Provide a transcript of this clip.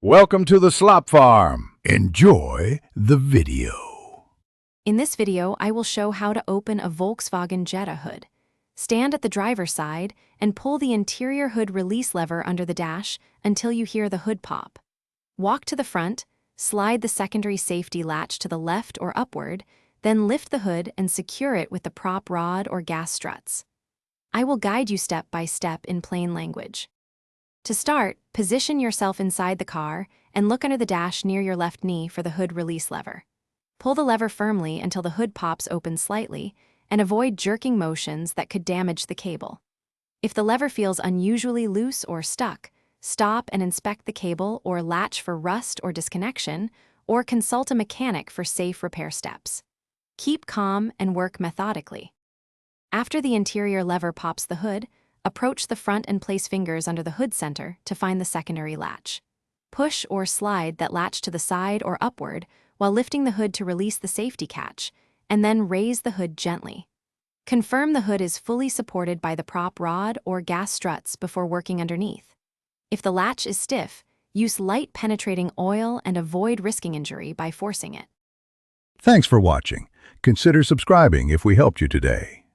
Welcome to the Slop Farm. Enjoy the video. In this video, I will show how to open a Volkswagen Jetta hood. Stand at the driver's side and pull the interior hood release lever under the dash until you hear the hood pop. Walk to the front, slide the secondary safety latch to the left or upward, then lift the hood and secure it with the prop rod or gas struts. I will guide you step by step in plain language. To start, position yourself inside the car and look under the dash near your left knee for the hood release lever. Pull the lever firmly until the hood pops open slightly and avoid jerking motions that could damage the cable. If the lever feels unusually loose or stuck, stop and inspect the cable or latch for rust or disconnection, or consult a mechanic for safe repair steps. Keep calm and work methodically. After the interior lever pops the hood, approach the front and place fingers under the hood center to find the secondary latch. Push or slide that latch to the side or upward while lifting the hood to release the safety catch, and then raise the hood gently. Confirm the hood is fully supported by the prop rod or gas struts before working underneath. If the latch is stiff, use light penetrating oil and avoid risking injury by forcing it. Thanks for watching. Consider subscribing if we helped you today.